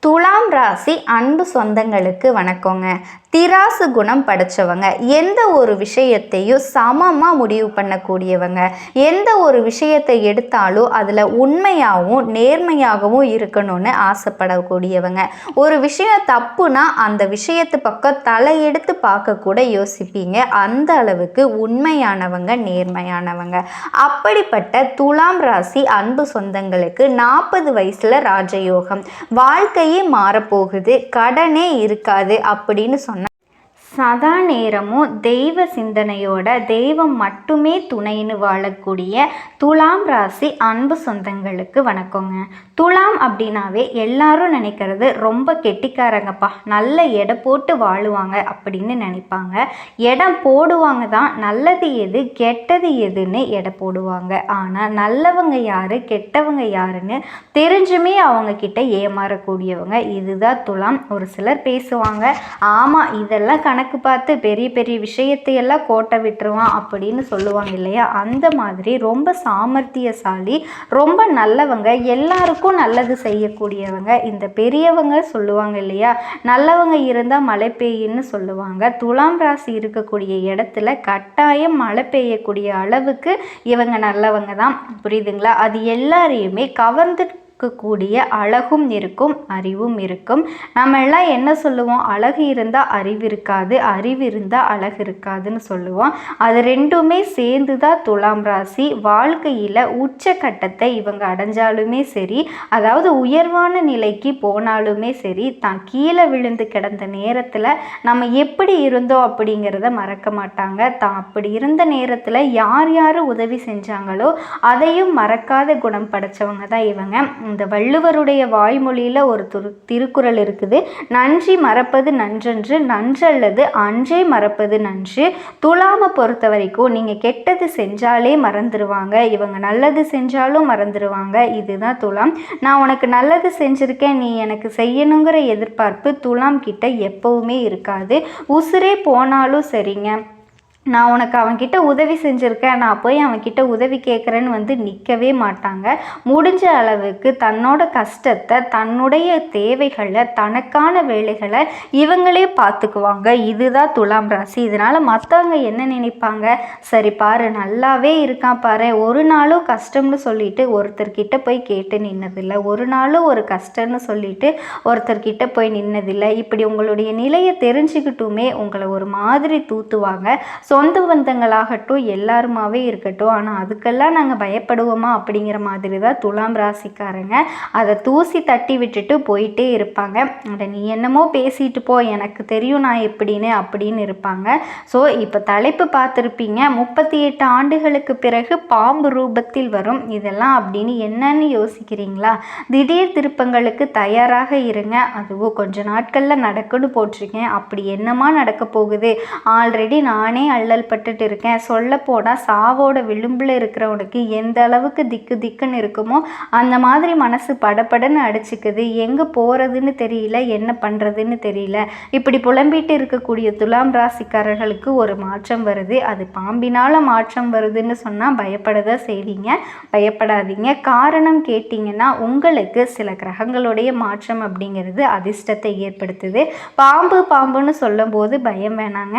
துலாம் ராசி அன்பு சொந்தங்களுக்கு வணக்கங்க. திராசு குணம் படைச்சவங்க, எந்த ஒரு விஷயத்தையும் சமமாக முடிவு பண்ணக்கூடியவங்க. எந்த ஒரு விஷயத்தை எடுத்தாலும் அதில் உண்மையாகவும் நேர்மையாகவும் இருக்கணும்னு ஆசைப்படக்கூடியவங்க. ஒரு விஷயம் தப்புனா அந்த விஷயத்து பக்கம் தலையெடுத்து பார்க்கக்கூட யோசிப்பீங்க. அந்த அளவுக்கு உண்மையானவங்க, நேர்மையானவங்க. அப்படிப்பட்ட துலாம் ராசி அன்பு சொந்தங்களுக்கு 40 வயசில் ராஜயோகம், வாழ்க்கை மாறப்போகுது, கடனே இருக்காது அப்படின்னு சொன்ன சதா நேரமும் தெய்வ சிந்தனையோட தெய்வம் மட்டுமே துணைன்னு வாழக்கூடிய துலாம் ராசி அன்பு சொந்தங்களுக்கு வணக்கங்க. துலாம் அப்படின்னாவே எல்லாரும் நினைக்கிறது ரொம்ப கெட்டிக்காரங்கப்பா, நல்ல எடை போட்டு வாழுவாங்க அப்படின்னு நினைப்பாங்க. இடம் போடுவாங்க தான், நல்லது எது கெட்டது எதுன்னு எடை போடுவாங்க. ஆனால் நல்லவங்க யாரு கெட்டவங்க யாருன்னு தெரிஞ்சுமே அவங்க கிட்ட ஏமாறக்கூடியவங்க. இதுதான் துலாம். ஒரு சிலர் பேசுவாங்க, ஆமாம் இதெல்லாம் கணக்கு பார்த்து பெரிய பெரிய விஷயத்தையெல்லாம் கோட்டை விட்டுருவான் அப்படின்னு சொல்லுவாங்க இல்லையா. அந்த மாதிரி ரொம்ப சாமர்த்தியசாலி, ரொம்ப நல்லவங்க, எல்லாருக்கும் நல்லது செய்யக்கூடியவங்க. இந்த பெரியவங்க சொல்லுவாங்க இல்லையா, நல்லவங்க இருந்தால் மழை பெய்யுன்னு சொல்லுவாங்க. துலாம் ராசி இருக்கக்கூடிய இடத்துல கட்டாயம் மழை பெய்யக்கூடிய அளவுக்கு இவங்க நல்லவங்க தான். புரியுதுங்களா? அது எல்லாரையுமே கவர்ந்து கூடிய அழகும் இருக்கும், அறிவும் இருக்கும். நம்ம எல்லாம் என்ன சொல்லுவோம், அழகு இருந்தால் அறிவு இருக்காது, அறிவு இருந்தால் அழகு இருக்காதுன்னு சொல்லுவோம். அது ரெண்டுமே சேர்ந்து தான் துலாம் ராசி. வாழ்க்கையில் உச்சக்கட்டத்தை இவங்க அடைஞ்சாலுமே சரி, அதாவது உயர்வான நிலைக்கு போனாலுமே சரி, தான் கீழே விழுந்து கிடந்த நேரத்தில் நம்ம எப்படி இருந்தோம் அப்படிங்கிறத மறக்க மாட்டாங்க. தான் அப்படி இருந்த நேரத்தில் யார் யார் உதவி செஞ்சாங்களோ அதையும் மறக்காத குணம் படைச்சவங்க தான் இவங்க. இந்த வள்ளுவருடைய வாய்மொழியில் ஒரு திருக்குறள் இருக்குது, நன்றி மறப்பது நன்றன்று, நன்றல்லது அன்றே மறப்பது நன்று. துலாமை பொறுத்த வரைக்கும் நீங்கள் கெட்டது செஞ்சாலே மறந்துடுவாங்க, இவங்க நல்லது செஞ்சாலும் மறந்துடுவாங்க. இதுதான் துலாம். நான் உனக்கு நல்லது செஞ்சுருக்கேன், நீ எனக்கு செய்யணுங்கிற எதிர்பார்ப்பு துலாம் கிட்ட எப்பவுமே இருக்காது. உசுரே போனாலும் சரிங்க, நான் உனக்கு அவன்கிட்ட உதவி செஞ்சுருக்கேன், நான் போய் அவன்கிட்ட உதவி கேட்குறேன்னு வந்து நிற்கவே மாட்டாங்க. முடிஞ்ச அளவுக்கு தன்னோட கஷ்டத்தை, தன்னுடைய தேவைகளை, தனக்கான வேலைகளை இவங்களே பார்த்துக்குவாங்க. இதுதான் துலாம் ராசி. இதனால் மற்றவங்க என்ன நினைப்பாங்க, சரி பாரு நல்லாவே இருக்கான் பாரு, ஒரு நாளும் கஷ்டம்னு சொல்லிட்டு ஒருத்தர்கிட்ட போய் கேட்டு நின்னதில்லை, ஒரு நாளும் ஒரு கஷ்டம்னு சொல்லிட்டு ஒருத்தர்கிட்ட போய் நின்னதில்லை. இப்படி உங்களுடைய நிலையை தெரிஞ்சுக்கிட்டுமே உங்களை ஒரு மாதிரி தூத்துவாங்க. சொந்த பந்தங்களாகட்டும் எல்லாருமாவே இருக்கட்டும். ஆனால் அதுக்கெல்லாம் நாங்கள் பயப்படுவோமா அப்படிங்கிற மாதிரி தான் துலாம் ராசிக்காரங்க. அதை தூசி தட்டி விட்டுட்டு போயிட்டே இருப்பாங்க. அதை நீ என்னமோ பேசிட்டு போ, எனக்கு தெரியும் நான் எப்படின்னு அப்படின்னு இருப்பாங்க. ஸோ இப்போ தலைப்பு பார்த்துருப்பீங்க, 38 ஆண்டுகளுக்கு பிறகு பாம்பு ரூபத்தில் வரும் இதெல்லாம் அப்படின்னு என்னன்னு யோசிக்கிறீங்களா? திடீர் திருப்பங்களுக்கு தயாராக இருங்க. அதுவும் கொஞ்ச நாட்களில் நடக்குன்னு போட்டிருக்கேன். அப்படி என்னமா நடக்க போகுது? ஆல்ரெடி நானே அல்லல் பட்டுட்டு இருக்கேன். சொல்ல போனால் சாவோட விளிம்பில் இருக்கிறவனுக்கு எந்த அளவுக்கு திக்கு திக்குன்னு இருக்குமோ அந்த மாதிரி மனசு படப்படன்னு அடிச்சுக்குது. எங்கே போகிறதுன்னு தெரியல, என்ன பண்ணுறதுன்னு தெரியல. இப்படி புலம்பிட்டு இருக்கக்கூடிய துலாம் ராசிக்காரர்களுக்கு ஒரு மாற்றம் வருது. அது பாம்பினால் மாற்றம் வருதுன்னு சொன்னால் பயப்படதான் செய்வீங்க. பயப்படாதீங்க. காரணம் கேட்டிங்கன்னா, உங்களுக்கு சில கிரகங்களுடைய மாற்றம் அப்படிங்கிறது அதிர்ஷ்டத்தை ஏற்படுத்துது. பாம்புன்னு சொல்லும்போது பயம் வேணாங்க.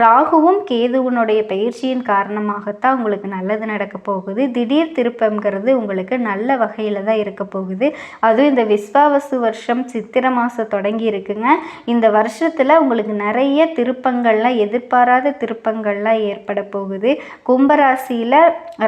ராகுவும் கேதுவனுடைய பயிற்சியின் காரணமாகத்தான் உங்களுக்கு நல்லது நடக்க போகுது. திடீர் திருப்பம்ங்கிறது உங்களுக்கு நல்ல வகையில் தான் இருக்க போகுது. அதுவும் இந்த விஸ்வாவசு வருஷம் சித்திரை மாதம் தொடங்கி இருக்குங்க. இந்த வருஷத்தில் உங்களுக்கு நிறைய திருப்பங்கள்லாம், எதிர்பாராத திருப்பங்கள்லாம் ஏற்பட போகுது. கும்பராசியில்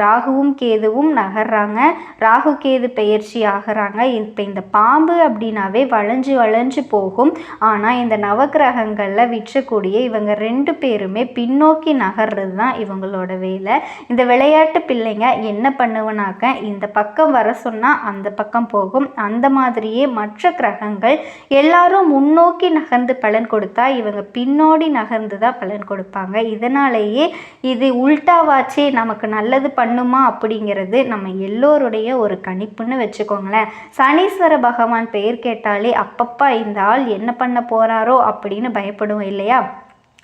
ராகுவும் கேதுவும் நகர்றாங்க, ராகு கேது பயிற்சி ஆகிறாங்க. இப்போ இந்த பாம்பு அப்படின்னாவே வளைஞ்சு வளைஞ்சு போகும். ஆனால் இந்த நவகிரகங்களில் விற்றக்கூடிய இவங்க 2 பேருமே பின்னோக்கி நகர்றது தான் இவங்களோட வேலை. இந்த விளையாட்டு பிள்ளைங்க என்ன பண்ணுவனாக்க, இந்த பக்கம் வர சொன்னால் அந்த பக்கம் போகும். அந்த மாதிரியே மற்ற கிரகங்கள் எல்லாரும் முன்னோக்கி நகர்ந்து பலன் கொடுத்தா இவங்க பின்னோடி நகர்ந்து தான் பலன் கொடுப்பாங்க. இதனாலேயே இது உல்டாவாச்சே, நமக்கு நல்லது பண்ணுமா அப்படிங்கிறது நம்ம எல்லோருடைய ஒரு கணிப்புன்னு வச்சுக்கோங்களேன். சனீஸ்வர பகவான் பெயர் கேட்டாலே அப்பப்பா இந்த ஆள் என்ன பண்ண போகிறாரோ அப்படின்னு பயப்படுவோம் இல்லையா.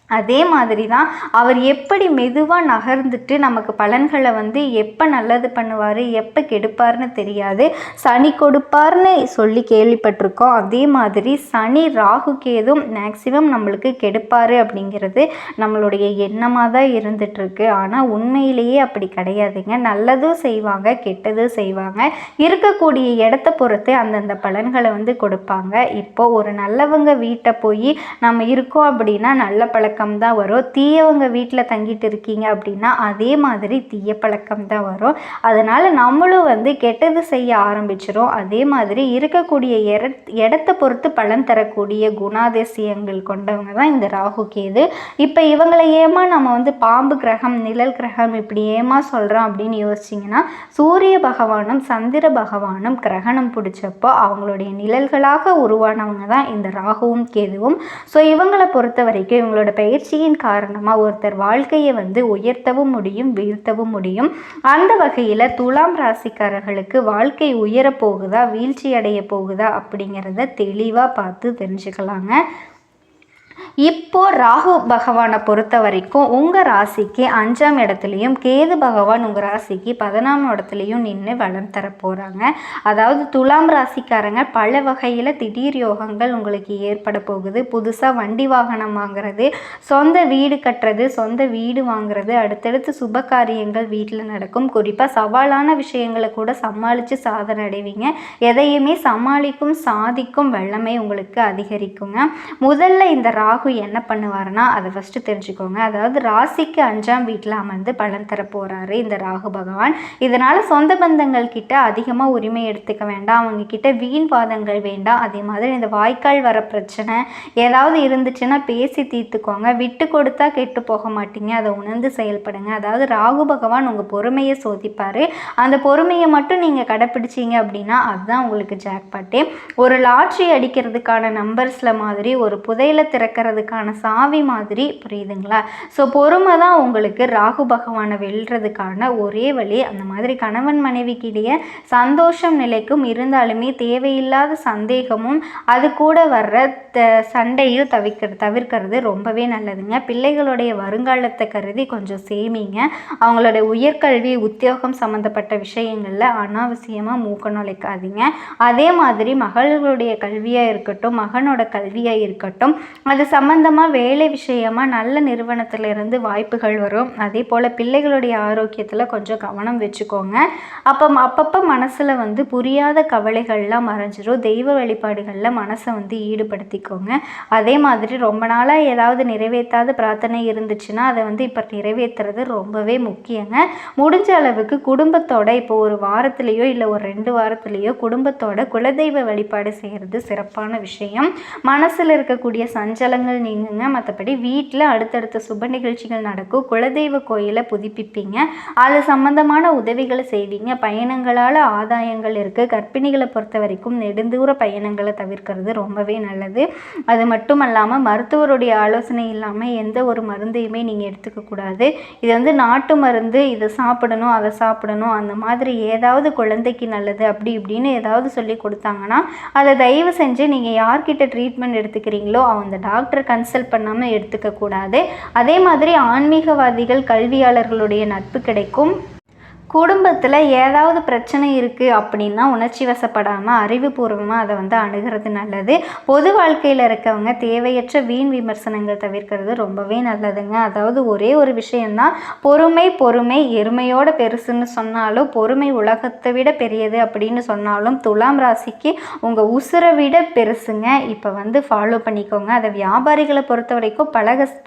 அதே மாதிரி தான் அவர் எப்படி மெதுவாக நகர்ந்துட்டு நமக்கு பலன்களை வந்து எப்போ நல்லது பண்ணுவார் எப்போ கெடுப்பார்னு தெரியாது. சனி கொடுப்பார்னு சொல்லி கேள்விப்பட்டிருக்கோம். அதே மாதிரி சனி ராகு கேதும் மேக்சிமம் நம்மளுக்கு கெடுப்பார் அப்படிங்கிறது நம்மளுடைய எண்ணமாக தான் இருந்துகிட்ருக்கு. ஆனால் உண்மையிலேயே அப்படி கிடையாதுங்க. நல்லதும் செய்வாங்க, கெட்டதும் செய்வாங்க. இருக்கக்கூடிய இடத்த பொறுத்து அந்தந்த பலன்களை வந்து கொடுப்பாங்க. இப்போது ஒரு நல்லவங்க வீட்டை போய் நம்ம இருக்கோம் அப்படின்னா நல்ல பழக்கம் தான் வரும். தீயவங்க வீட்டில் தங்கிட்டு இருக்கீங்க அப்படின்னா அதே மாதிரி தீய பழக்கம் தான் வரும். அதனால் நம்மளும் வந்து கெட்டது செய்ய ஆரம்பிச்சிடும். அதே மாதிரி இருக்கக்கூடிய இடத்த பொறுத்து பலன் தரக்கூடிய குணாதிசயங்கள் கொண்டவங்க தான் இந்த ராகு கேது. இப்போ இவங்களை ஏமா நம்ம வந்து பாம்பு கிரகம், நிழல் கிரகம் இப்படி ஏமா சொல்கிறோம் அப்படின்னு யோசிச்சிங்கன்னா, சூரிய பகவானும் சந்திர பகவானும் கிரகணம் பிடிச்சப்போ அவங்களுடைய நிழல்களாக உருவானவங்க தான் இந்த ராகுவும் கேதுவும். ஸோ இவங்களை பொறுத்த வரைக்கும் இவங்களோட பயிற்சியின் காரணமாக ஒருத்தர் வாழ்க்கையை வந்து உயர்த்தவும் முடியும், வீழ்த்தவும் முடியும். அந்த வகையில் துலாம் ராசிக்காரர்களுக்கு வாழ்க்கை உயரப்போகுதா வீழ்ச்சி அடைய போகுதா அப்படிங்கிறத தெளிவாக பார்த்து தெரிஞ்சுக்கலாங்க. இப்போ ராகு பகவானை பொறுத்த வரைக்கும் உங்கள் ராசிக்கு 5ஆம் இடத்துலையும் கேது பகவான் உங்கள் ராசிக்கு 10ஆம் இடத்துலையும் நின்று வளம் தர போகிறாங்க. அதாவது துலாம் ராசிக்காரங்க பல வகையில் திடீர் யோகங்கள் உங்களுக்கு ஏற்பட போகுது. புதுசாக வண்டி வாகனம் வாங்குறது, சொந்த வீடு கட்டுறது, சொந்த வீடு வாங்குறது, அடுத்தடுத்து சுப காரியங்கள் வீட்டில் நடக்கும். குறிப்பாக சவாலான விஷயங்களை கூட சமாளித்து சாதனை அடைவீங்க. எதையுமே சமாளிக்கும் சாதிக்கும் வல்லமை உங்களுக்கு அதிகரிக்குங்க. முதல்ல இந்த ராகு என்ன பண்ணுவாருன்னா அதை ஃபஸ்ட்டு தெரிஞ்சுக்கோங்க. அதாவது ராசிக்கு 5ஆம் வீட்டில் அமர்ந்து பலன் தர போகிறாரு இந்த ராகு பகவான். இதனால் சொந்த பந்தங்கள் கிட்ட அதிகமாக உரிமை எடுத்துக்க வேண்டாம், அவங்க கிட்ட வீண் வாதங்கள் வேண்டாம். அதே மாதிரி இந்த வாய்க்கால் வர பிரச்சனை ஏதாவது இருந்துச்சுன்னா பேசி தீர்த்துக்கோங்க. விட்டு கொடுத்தா கெட்டு போக மாட்டீங்க, அதை உணர்ந்து செயல்படுங்க. அதாவது ராகு பகவான் உங்கள் பொறுமையை சோதிப்பார். அந்த பொறுமையை மட்டும் நீங்கள் கடைப்பிடிச்சிங்க அப்படின்னா அதுதான் உங்களுக்கு ஜாக்பாட்டே. ஒரு லாட்ரி அடிக்கிறதுக்கான நம்பர்ஸில் மாதிரி ஒரு புதையலை திறக்கிறதுக்கான சாவி மாதிரி, புரியுதுங்களா? ஸோ பொறுமை தான் உங்களுக்கு ராகு பகவானை வெல்றதுக்கான ஒரே வழி. அந்த மாதிரி கணவன் மனைவிக்கிடையே சந்தோஷம் நிலைக்கும், இருந்தாலுமே தேவையில்லாத சந்தேகமும் அது கூட வர்ற சண்டையும் தவிர்க்கிறது ரொம்பவே நல்லதுங்க. பிள்ளைகளுடைய வருங்காலத்தை கருதி கொஞ்சம் சேமிங்க. அவங்களோட உயர்கல்வி உத்தியோகம் சம்மந்தப்பட்ட விஷயங்களில் அனாவசியமாக மூக்க நுழைக்காதீங்க. அதே மாதிரி மகளுடைய கல்வியாக இருக்கட்டும், மகனோட கல்வியாக இருக்கட்டும், அது சம்பந்தமாக வேலை விஷயமாக நல்ல நிறுவனத்திலிருந்து வாய்ப்புகள் வரும். அதே போல் பிள்ளைகளுடைய ஆரோக்கியத்தில் கொஞ்சம் கவனம் வச்சுக்கோங்க. அப்பப்போ மனசில் வந்து புரியாத கவலைகள்லாம் மறைஞ்சிரும். தெய்வ வழிபாடுகளில் மனசை வந்து ஈடுபடுத்திக்கோங்க. அதே மாதிரி ரொம்ப நாளாக ஏதாவது நிறைவேற்றாத பிரார்த்தனை இருந்துச்சுன்னா அதை வந்து இப்போ நிறைவேற்றுறது ரொம்பவே முக்கியங்க. முடிஞ்ச அளவுக்கு குடும்பத்தோட இப்போ ஒரு வாரத்துலேயோ இல்லை ஒரு 2 வாரத்துலேயோ குடும்பத்தோட குலதெய்வ வழிபாடு செய்கிறது சிறப்பான விஷயம். மனசில் இருக்கக்கூடிய சஞ்சலங்கள் நீங்குங்க. மற்றபடி வீட்டில் அடுத்தடுத்த சுப நிகழ்ச்சிகள் நடக்கும். குலதெய்வ கோயிலை புதுப்பிப்பீங்க, அது சம்பந்தமான உதவிகளை செய்வீங்க. பயணங்களால் ஆதாயங்கள் இருக்குது. கர்ப்பிணிகளை பொறுத்த வரைக்கும் நெடுந்தூர பயணங்களை தவிர்க்கிறது ரொம்பவே நல்லது. அது மட்டும் இல்லாமல் மருத்துவருடைய ஆலோசனை இல்லாமல் எந்த ஒரு மருந்தையுமே நீங்கள் எடுத்துக்கக்கூடாது. இது வந்து நாட்டு மருந்து, இதை சாப்பிடணும் அதை சாப்பிடணும் அந்த மாதிரி ஏதாவது குழந்தைக்கு நல்லது அப்படி இப்படின்னு ஏதாவது சொல்லி கொடுத்தாங்கன்னா அதை தயவு செஞ்சு நீங்கள் யார்கிட்ட ட்ரீட்மெண்ட் எடுத்துக்கிறீங்களோ அந்த டாக்டரை கன்சல்ட் பண்ணாமல் எடுத்துக்கக்கூடாது. அதே மாதிரி ஆன்மீகவாதிகள் கல்வியாளர்களுடைய நட்பு கிடைக்கும். குடும்பத்தில் ஏதாவது பிரச்சனை இருக்குது அப்படின்னா உணர்ச்சி வசப்படாமல் அறிவுபூர்வமாக அதை வந்து அணுகிறது நல்லது. பொது வாழ்க்கையில் இருக்கவங்க தேவையற்ற வீண் விமர்சனங்கள் தவிர்க்கிறது ரொம்பவே நல்லதுங்க. அதாவது ஒரே ஒரு விஷயந்தான், பொறுமை எருமையோட பெருசுன்னு சொன்னாலும் பொறுமை உலகத்தை விட பெரியது அப்படின்னு சொன்னாலும் துலாம் ராசிக்கு உங்கள் உசுரை விட பெருசுங்க. இப்போ வந்து ஃபாலோ பண்ணிக்கோங்க. அதை வியாபாரிகளை பொறுத்த வரைக்கும்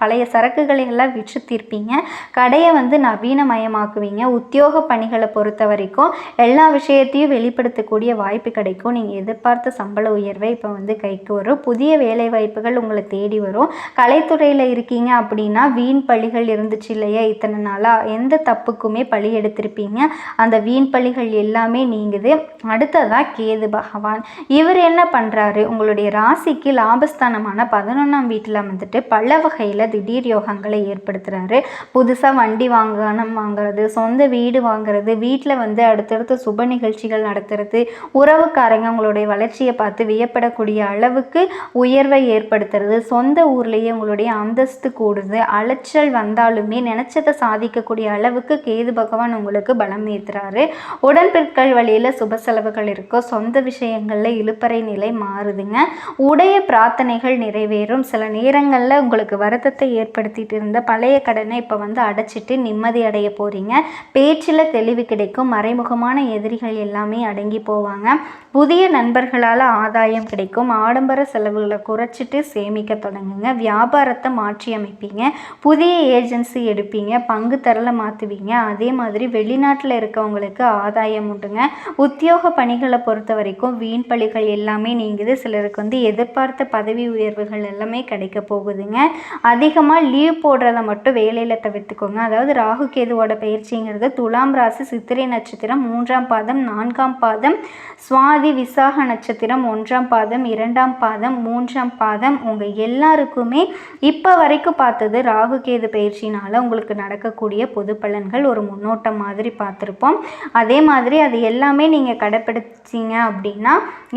பழைய சரக்குகளை எல்லாம் விற்று தீர்ப்பீங்க. கடையை வந்து நவீனமயமாக்குவீங்க. உத்தியோக பணிகளை பொறுத்த வரைக்கும் எல்லா விஷயத்தையும் வெளிப்படுத்தக்கூடிய வாய்ப்பு கிடைக்கும். நீங்கள் எதிர்பார்த்த சம்பள உயர்வை இப்போ வந்து கைக்கு வரும். புதிய வேலை வாய்ப்புகள் உங்களை தேடி வரும். கலைத்துறையில் இருக்கீங்க அப்படின்னா வீண் பழிகள் இருந்துச்சு இல்லையா, இத்தனை நாளாக எந்த தப்புக்குமே பழி எடுத்திருப்பீங்க. அந்த வீண் பழிகள் எல்லாமே நீங்குது. அடுத்ததாக கேது பகவான், இவர் என்ன பண்ணுறாரு, உங்களுடைய ராசிக்கு லாபஸ்தானமான 11ஆம் வீட்டில் வந்துட்டு பல வகையில் திடீர் யோகங்களை ஏற்படுத்துகிறாரு. புதுசாக வண்டி வாங்குறது, சொந்த வீடு வாங்குறது, வீட்டில் வந்து அடுத்தடுத்த சுப நிகழ்ச்சிகள் நடத்துறது, உறவுக்காரங்க உங்களுடைய வளர்ச்சியை பார்த்து வியப்படக்கூடிய அளவுக்கு உயர்வை ஏற்படுத்துறது, சொந்த ஊர்லேயே உங்களுடைய அந்தஸ்து கூடுது, அலைச்சல் வந்தாலுமே நினச்சதை சாதிக்கக்கூடிய அளவுக்கு கேது பகவான் உங்களுக்கு பலம் ஏற்றுறாரு. உடன்பிற்கள் வழியில் சுப செலவுகள் இருக்கோ, சொந்த விஷயங்களில் இழுப்பறை நிலை மாறுதுங்க. உடைய பிரார்த்தனைகள் நிறைவேறும். சில நேரங்களில் உங்களுக்கு வருத்தத்தை ஏற்படுத்திட்டு இருந்த பழைய கடனை இப்போ வந்து அடைச்சிட்டு நிம்மதி அடைய போகிறீங்க. பேச்சில் தெளிவு கிடைக்கும். மறைமுகமான எதிரிகள் எல்லாமே அடங்கி போவாங்க. புதிய நண்பர்களால் ஆதாயம் கிடைக்கும். ஆடம்பர செலவுகளை குறைச்சிட்டு சேமிக்க தொடங்குங்க. வியாபாரத்தை மாற்றி அமைப்பீங்க. புதிய ஏஜென்சி எடுப்பீங்க. பங்கு தரலை மாற்றுவீங்க. அதே மாதிரி வெளிநாட்டில் இருக்கவங்களுக்கு ஆதாயம் உண்டுங்க. உத்தியோக பணிகளை பொறுத்த வரைக்கும் வீண் பழிகள் எல்லாமே நீங்குது. சிலருக்கு வந்து எதிர்பார்த்த பதவி உயர்வுகள் எல்லாமே கிடைக்க போகுதுங்க. அதிகமாக லீவ் போடுறத மட்டும் வேலையில் தவிர்த்துக்கோங்க. அதாவது ராகு கேதுவோட பயிற்சிங்கிறது துலாம் ராசி சித்திரை நட்சத்திரம் 3ஆம் பாதம் 4ஆம் பாதம் சுவாதி விசாக நட்சத்திரம் 1ஆம் பாதம் 2ஆம் பாதம் 3ஆம் பாதம் உங்கள் எல்லாருக்குமே இப்போ வரைக்கும் பார்த்தது ராகு கேது பயிற்சினால் உங்களுக்கு நடக்கக்கூடிய பொது பலன்கள் ஒரு முன்னோட்டம் மாதிரி பார்த்துருப்போம். அதே மாதிரி அது எல்லாமே நீங்கள் கடைப்பிடிச்சிங்க அப்படின்னா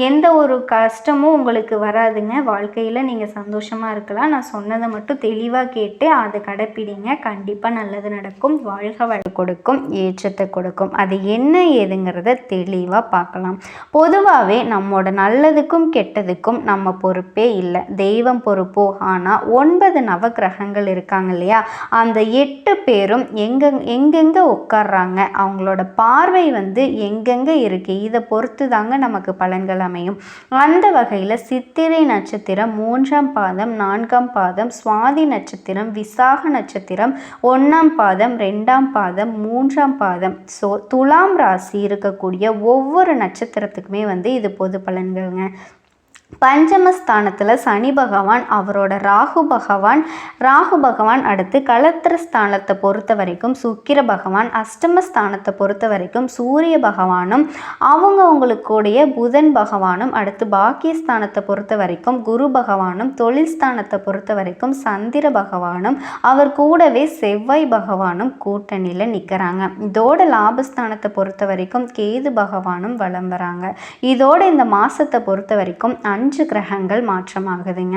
எந்த ஒரு கஷ்டமும் உங்களுக்கு வராதுங்க. வாழ்க்கையில் நீங்கள் சந்தோஷமாக இருக்கலாம். நான் சொன்னதை மட்டும் தெளிவாக கேட்டு அதை கடைப்பிடிங்க. கண்டிப்பாக நல்லது நடக்கும். வாழ்க வளம் கொடுக்கும், ஏற்றத்தை கொடுக்கும். அது என்ன ஏதுங்கிறத தெளிவாக பார்க்கலாம். பொதுவாகவே நம்மோட நல்லதுக்கும் கெட்டதுக்கும் நம்ம பொறுப்பே இல்லை, தெய்வம் பொறுப்போ. ஆனால் 9 நவகிரகங்கள் இருக்காங்க இல்லையா, அந்த 8 பேரும் எங்கெங்கே உட்கார்றாங்க, அவங்களோட பார்வை வந்து எங்கெங்கே இருக்குது, இதை பொறுத்து தாங்க நமக்கு பலன்கள் அமையும். அந்த வகையில் சித்திரை நட்சத்திரம் 3ஆம் பாதம் 4ஆம் பாதம் சுவாதி நட்சத்திரம் விசாக நட்சத்திரம் 1ஆம் பாதம் 2ஆம் பாதம் 3ஆம் பாதம். ஸோ துலாம் ராசி இருக்கக்கூடிய ஒவ்வொரு நட்சத்திரத்துக்குமே வந்து இது பொது பலன்கள்ங்க. பஞ்சமஸ்தானத்தில் சனி பகவான், அவரோட ராகு பகவான் அடுத்து களத்திர ஸ்தானத்தை பொறுத்த வரைக்கும் சுக்கிர பகவான், அஷ்டமஸ்தானத்தை பொறுத்த வரைக்கும் சூரிய பகவானும் அவங்களுடைய புதன் பகவானும், அடுத்து பாக்கியஸ்தானத்தை பொறுத்த வரைக்கும் குரு பகவானும், தொழில் ஸ்தானத்தை பொறுத்த வரைக்கும் சந்திர பகவானும், அவர் கூடவே செவ்வாய் பகவானும் கூட்டணியில் நிற்கிறாங்க. இதோட லாபஸ்தானத்தை பொறுத்த வரைக்கும் கேது பகவானும் வலம் வராங்க. இதோட இந்த மாதத்தை பொறுத்த வரைக்கும் 5 கிரகங்கள் மாற்றமாகுதுங்க.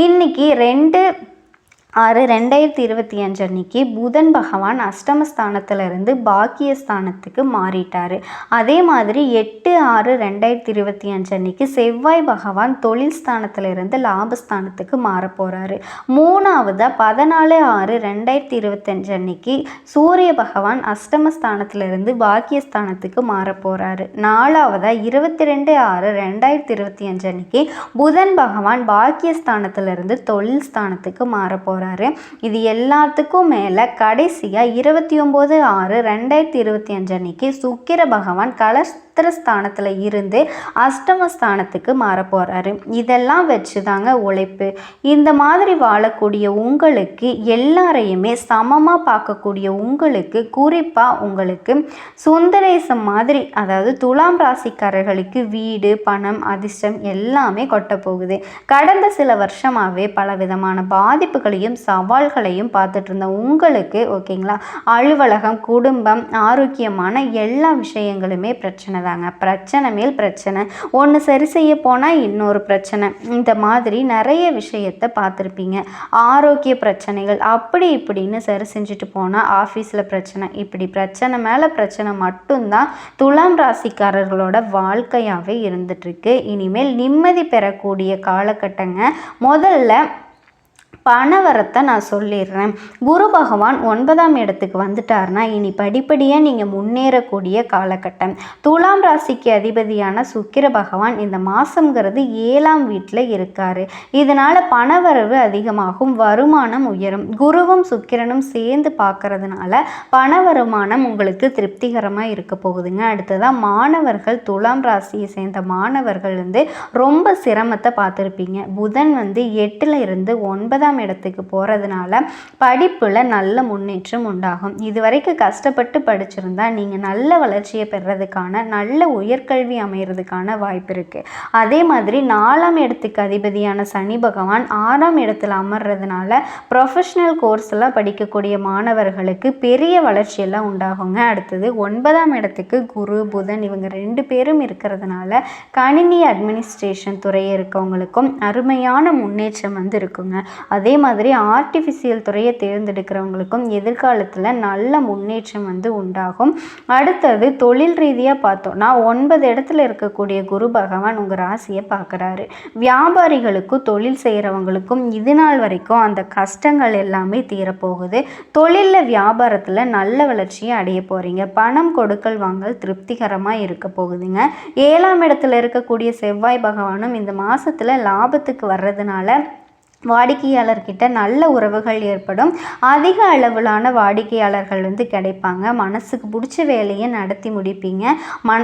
இன்னைக்கு 2/6/2025 அன்னைக்கு புதன் பகவான் அஷ்டமஸ்தானத்திலிருந்து பாக்கியஸ்தானத்துக்கு மாறிட்டார். அதே மாதிரி 8/6/2025 அன்னைக்கு செவ்வாய் பகவான் தொழில் ஸ்தானத்திலிருந்து லாபஸ்தானத்துக்கு மாற போகிறாரு. 3வது 14/6/2025 அன்னைக்கு சூரிய பகவான் அஷ்டமஸ்தானத்திலிருந்து பாக்கியஸ்தானத்துக்கு மாற போகிறாரு. 4வது 22/6/2025 அன்னைக்கு புதன் பகவான் பாக்கியஸ்தானத்திலிருந்து தொழில் ஸ்தானத்துக்கு மாற போகிறார். இது எல்லாத்துக்கும் மேலே கடைசியாக 29/6/2025 அன்னைக்கு சுக்கிர பகவான் ஸ்தானத்தில் இருந்து அஷ்டமஸ்தானத்துக்கு மாற போகிறாரு. இதெல்லாம் வச்சு தாங்க உழைப்பு. இந்த மாதிரி வாழக்கூடிய உங்களுக்கு, எல்லாரையுமே சமமாக பார்க்கக்கூடிய உங்களுக்கு, குறிப்பாக உங்களுக்கு சுந்தரேசம் மாதிரி, அதாவது துலாம் ராசிக்காரர்களுக்கு வீடு பணம் அதிர்ஷ்டம் எல்லாமே கொட்ட போகுது. கடந்த சில வருஷமாகவே பல விதமான பாதிப்புகளையும் சவால்களையும் பார்த்துட்டு இருந்த உங்களுக்கு, ஓகேங்களா, அலுவலகம் குடும்பம் ஆரோக்கியமான எல்லா விஷயங்களுமே பிரச்சனை தாங்க. பிரச்சனை மேல் பிரச்சனை, ஒன்று சரி செய்ய போனால் இன்னொரு பிரச்சனை, இந்த மாதிரி நிறைய விஷயத்தை பார்த்துருப்பீங்க. ஆரோக்கிய பிரச்சனைகள் அப்படி இப்படின்னு சரி செஞ்சுட்டு போனால் ஆஃபீஸில் பிரச்சனை, இப்படி பிரச்சனை மேலே பிரச்சனை மட்டும்தான் துலாம் ராசிக்காரர்களோட வாழ்க்கையாகவே இருந்துகிட்ருக்கு. இனிமேல் நிம்மதி பெறக்கூடிய காலகட்டங்க. முதல்ல பணவரத்தை நான் சொல்லிடுறேன். குரு பகவான் 9ஆம் இடத்துக்கு வந்துட்டார்னா இனி படிப்படியாக நீங்கள் முன்னேறக்கூடிய காலகட்டம். துலாம் ராசிக்கு அதிபதியான சுக்கிர பகவான் இந்த மாதங்கிறது 7ஆம் வீட்டில் இருக்கார். இதனால் பணவரவு அதிகமாகும், வருமானம் உயரும். குருவும் சுக்கிரனும் சேர்ந்து பார்க்கறதுனால பண வருமானம் உங்களுக்கு திருப்திகரமாக இருக்க போகுதுங்க. அடுத்ததாக மாணவர்கள், துலாம் ராசியை சேர்ந்த மாணவர்கள் ரொம்ப சிரமத்தை பார்த்துருப்பீங்க. புதன் 8ல் இருந்து 9 9ஆம் இடத்துக்கு போகிறதுனால படிப்பில் நல்ல முன்னேற்றம் உண்டாகும். இதுவரைக்கும் கஷ்டப்பட்டு படிச்சிருந்தா நீங்கள் நல்ல வளர்ச்சியை பெறுறதுக்கான நல்ல உயர்கல்வி அமைகிறதுக்கான வாய்ப்பு இருக்குது. அதே மாதிரி 4ஆம் இடத்துக்கு அதிபதியான சனி பகவான் 6ஆம் இடத்துல அமர்றதுனால ப்ரொஃபஷ்னல் கோர்ஸ் எல்லாம் படிக்கக்கூடிய மாணவர்களுக்கு பெரிய வளர்ச்சியெல்லாம் உண்டாகுங்க. அடுத்தது 9ஆம் இடத்துக்கு குரு புதன் இவங்க 2 பேரும் இருக்கிறதுனால கணினி அட்மினிஸ்ட்ரேஷன் துறையை இருக்கவங்களுக்கும் அருமையான முன்னேற்றம் இருக்குங்க. அதே மாதிரி ஆர்டிஃபிஷியல் துறையை தேர்ந்தெடுக்கிறவங்களுக்கும் எதிர்காலத்தில் நல்ல முன்னேற்றம் உண்டாகும். அடுத்தது தொழில் ரீதியாக பார்த்தோன்னா 9 இடத்துல இருக்கக்கூடிய குரு பகவான் உங்கள் ராசியை பார்க்குறாரு. வியாபாரிகளுக்கும் தொழில் செய்கிறவங்களுக்கும் இது நாள் வரைக்கும் அந்த கஷ்டங்கள் எல்லாமே தீரப்போகுது. தொழிலில் வியாபாரத்தில் நல்ல வளர்ச்சியை அடைய போகிறீங்க. பணம் கொடுக்கல் வாங்கல் திருப்திகரமாக இருக்க போகுதுங்க. 7ஆம் இடத்துல இருக்கக்கூடிய செவ்வாய் பகவானும் இந்த மாதத்தில் லாபத்துக்கு வர்றதுனால வாடிக்கையாளர்கிட்ட நல்ல உறவுகள் ஏற்படும். அதிக அளவிலான வாடிக்கையாளர்கள் கிடைப்பாங்க. மனசுக்கு பிடிச்ச வேலையை நடத்தி முடிப்பீங்க.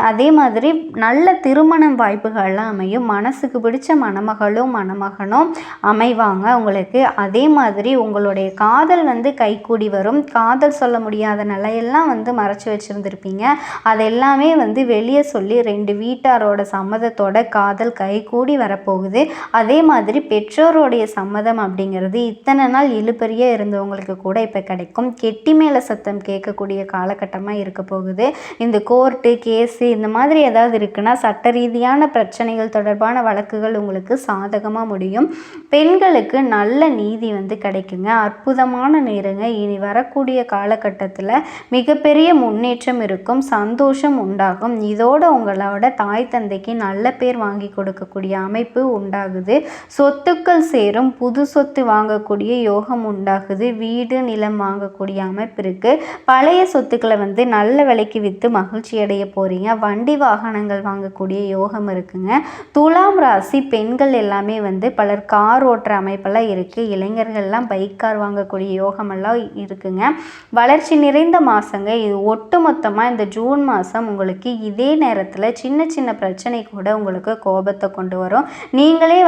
அதே மாதிரி நல்ல திருமணம் வாய்ப்புகள்லாம் அமையும். மனசுக்கு பிடிச்ச மணமகளும் மணமகனும் அமைவாங்க உங்களுக்கு. அதே மாதிரி உங்களுடைய காதல் கைகூடி வரும். காதல் சொல்ல முடியாத நிலையெல்லாம் மறைச்சி வச்சுருந்துருப்பீங்க. அதெல்லாமே வெளியே சொல்லி 2 வீட்டாரோட சம்மதத்தோட காதல் கைகூடி வரப்போகுது. அதே மாதிரி பெற்றோருடைய சம்மதம் அப்படிங்கிறது இத்தனை நாள் இழுபறியே இருந்தவங்களுக்கு கூட இப்போ கிடைக்கும். கெட்டி மேலே சத்தம் கேட்கக்கூடிய காலகட்டமாக இருக்க போகுது. இந்த கோர்ட்டு கேஸு இந்த மாதிரி ஏதாவது இருக்குன்னா சட்ட ரீதியான பிரச்சனைகள் தொடர்பான வழக்குகள் உங்களுக்கு சாதகமாக முடியும். பெண்களுக்கு நல்ல நீதி கிடைக்குங்க. அற்புதமான நேரங்க. இனி வரக்கூடிய காலகட்டத்தில் மிகப்பெரிய முன்னேற்றம் இருக்கும். சந்தோஷம் உண்டாகும். இதோட உங்களோட தாய் தந்தைக்கு நல்ல பேர் வாங்கி கொடுக்கக்கூடிய அமைப்பு உண்டாகுது. சொத்துக்கள் சேரும். புது சொத்து வாங்கக்கூடிய யோகம் உண்டாகுது. வீடு நிலம் வாங்கக்கூடிய அமைப்பு இருக்குது. பழைய சொத்துக்களை நல்ல விலைக்கு விற்று மகிழ்ச்சி அடைய போகிறீங்க. வண்டி வாகனங்கள் வாங்கக்கூடிய யோகம் இருக்குங்க. துலாம் ராசி பெண்கள் எல்லாமே பலர் கார் ஓட்டுற அமைப்பெல்லாம் இருக்குது. இளைஞர்கள்லாம் பைக் கார் வாங்கக்கூடிய யோகமெல்லாம் இருக்குங்க. வளர்ச்சி நிறைந்த மாதங்க இது. ஒட்டு மொத்தமாக இந்த ஜூன் மாதம் உங்களுக்கு இதே நேரத்தில் சின்ன சின்ன பிரச்சனை கூட உங்களுக்கு கோபத்தை கொண்டு வரும். நீங்களே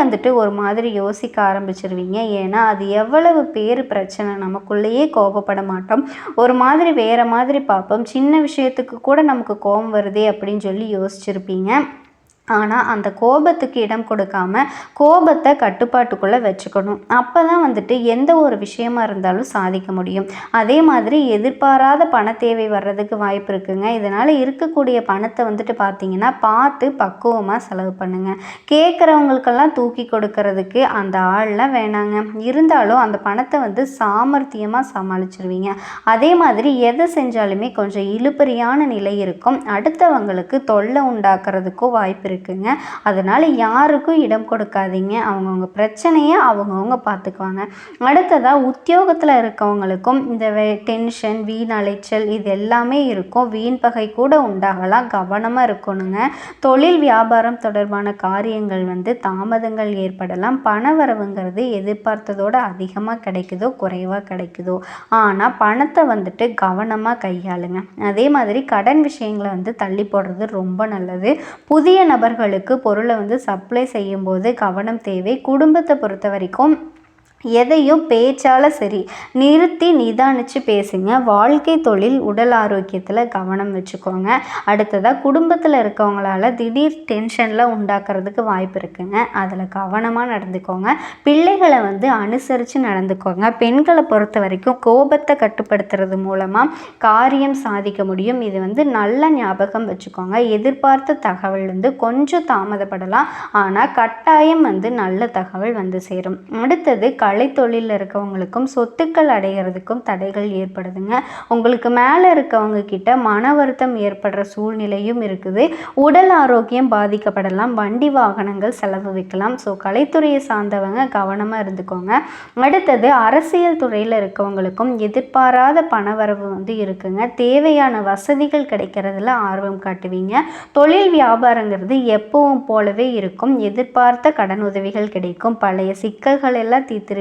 ஒரு மாதிரி யோசிக்க ஆரம்பிச்சிருவீங்க. ஏன்னா அது எவ்வளவு பேர் பிரச்சனை, நமக்குள்ளேயே கோபப்பட மாட்டோம். ஒரு மாதிரி வேற மாதிரி பார்ப்போம். சின்ன விஷயத்துக்கு கூட நமக்கு கோபம் வருதே அப்படின்னு சொல்லி யோசிச்சிருப்பீங்க. ஆனால் அந்த கோபத்துக்கு இடம் கொடுக்காம கோபத்தை கட்டுப்பாட்டுக்குள்ளே வச்சுக்கணும். அப்போ தான் எந்த ஒரு விஷயமா இருந்தாலும் சாதிக்க முடியும். அதே மாதிரி எதிர்பாராத பண தேவை வர்றதுக்கு வாய்ப்பு இருக்குங்க. இதனால் இருக்கக்கூடிய பணத்தை பார்த்தீங்கன்னா பார்த்து பக்குவமாக செலவு பண்ணுங்கள். கேட்குறவங்களுக்கெல்லாம் தூக்கி கொடுக்கறதுக்கு அந்த ஆள்லாம் வேணாங்க. இருந்தாலும் அந்த பணத்தை சாமர்த்தியமாக சமாளிச்சிருவீங்க. அதே மாதிரி எதை செஞ்சாலுமே கொஞ்சம் இழுபறியான நிலை இருக்கும். அடுத்தவங்களுக்கு தொல்லை உண்டாக்குறதுக்கோ வாய்ப்பு இருக்குங்க. அதனால் யாருக்கும் இடம் கொடுக்காதீங்க. அவங்கவுங்க பிரச்சனையை அவங்கவுங்க பார்த்துக்குவாங்க. அடுத்ததாக உத்தியோகத்தில் இருக்கவங்களுக்கும் இந்த டென்ஷன் வீண் அலைச்சல் இது எல்லாமே இருக்கும். வீண் பகை கூட உண்டாகலாம். கவனமாக இருக்கணுங்க. தொழில் வியாபாரம் தொடர்பான காரியங்கள் தாமதங்கள் ஏற்படலாம். பண வரவுங்கிறது எதிர்பார்த்ததோடு அதிகமாக கிடைக்குதோ குறைவாக கிடைக்குதோ, ஆனால் பணத்தை கவனமாக கையாளுங்க. அதே மாதிரி கடன் விஷயங்களை தள்ளி போடுறது ரொம்ப நல்லது. புதிய நபர்களுக்கு பொருளை சப்ளை செய்யும் போது கவனம் தேவை. குடும்பத்தை பொறுத்த வரைக்கும் எதையும் பேச்சால் சரி நிறுத்தி நிதானித்து பேசுங்க. வாழ்க்கை தொழில் உடல் ஆரோக்கியத்தில் கவனம் வச்சுக்கோங்க. அடுத்ததாக குடும்பத்தில் இருக்கவங்களால திடீர் டென்ஷனில் உண்டாக்குறதுக்கு வாய்ப்பு இருக்குங்க. அதில் கவனமாக நடந்துக்கோங்க. பிள்ளைகளை அனுசரித்து நடந்துக்கோங்க. பெண்களை பொறுத்த வரைக்கும் கோபத்தை கட்டுப்படுத்துறது மூலமாக காரியம் சாதிக்க முடியும். இது நல்ல ஞாபகம் வச்சுக்கோங்க. எதிர்பார்த்த தகவல் கொஞ்சம் தாமதப்படலாம், ஆனால் கட்டாயம் நல்ல தகவல் சேரும். அடுத்தது கலைத்தொழிலில் இருக்கவங்களுக்கும் சொத்துக்கள் அடைகிறதுக்கும் தடைகள் ஏற்படுதுங்க. உங்களுக்கு மேலே இருக்கவங்க கிட்ட மன வருத்தம் ஏற்படுற சூழ்நிலையும் இருக்குது. உடல் ஆரோக்கியம் பாதிக்கப்படலாம். வண்டி வாகனங்கள் செலவு வைக்கலாம். ஸோ கலைத்துறையை சார்ந்தவங்க கவனமாக இருந்துக்கோங்க. அடுத்தது அரசியல் துறையில் இருக்கவங்களுக்கும் எதிர்பாராத பணவரவு இருக்குங்க. தேவையான வசதிகள் கிடைக்கிறதுல ஆர்வம் காட்டுவீங்க. தொழில் வியாபாரங்கிறது எப்பவும் போலவே இருக்கும். எதிர்பார்த்த கடன் உதவிகள் கிடைக்கும். பழைய சிக்கல்கள் எல்லாம் தீர்த்துருவீங்க.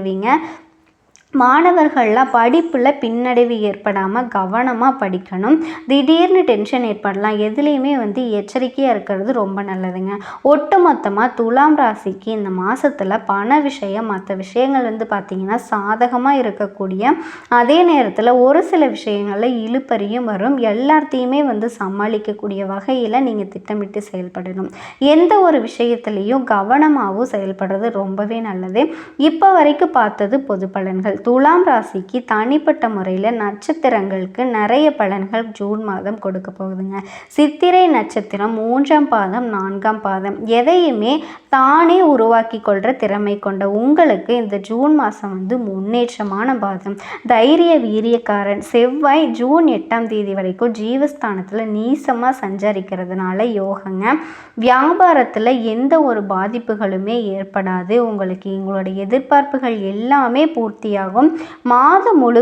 மாணவர்கள்லாம் படிப்பில் பின்னடைவு ஏற்படாமல் கவனமாக படிக்கணும். திடீர்னு டென்ஷன் ஏற்படலாம். எதுலேயுமே எச்சரிக்கையாக இருக்கிறது ரொம்ப நல்லதுங்க. ஒட்டுமொத்தமாக துலாம் ராசிக்கு இந்த மாதத்தில் பண விஷயம் மற்ற விஷயங்கள் பார்த்திங்கன்னா சாதகமாக இருக்கக்கூடிய அதே நேரத்தில் ஒரு சில விஷயங்களில் இழுபறியும் வரும். எல்லாத்தையுமே சமாளிக்கக்கூடிய வகையில் நீங்கள் திட்டமிட்டு செயல்படணும். எந்த ஒரு விஷயத்துலேயும் கவனமாகவும் செயல்படுறது ரொம்பவே நல்லது. இப்போ வரைக்கும் பார்த்தது பொது பலன்கள். துலாம் ராசிக்கு தனிப்பட்ட முறையில் நட்சத்திரங்களுக்கு நிறைய பலன்கள் ஜூன் மாதம் கொடுக்க போகுதுங்க. சித்திரை நட்சத்திரம் 3ஆம் பாதம் 4ஆம் பாதம் எதையுமே தானே உருவாக்கி கொள்கிற திறமை கொண்ட உங்களுக்கு இந்த ஜூன் மாதம் முன்னேற்றமான பாதம். தைரிய வீரியக்காரன் செவ்வாய் ஜூன் 8ஆம் தேதி வரைக்கும் ஜீவஸ்தானத்தில் நீசமாக சஞ்சரிக்கிறதுனால யோகங்க. வியாபாரத்தில் எந்த ஒரு பாதிப்புகளுமே ஏற்படாது. உங்களுக்கு எங்களுடைய எதிர்பார்ப்புகள் எல்லாமே பூர்த்தியாகும். மாதம் முழு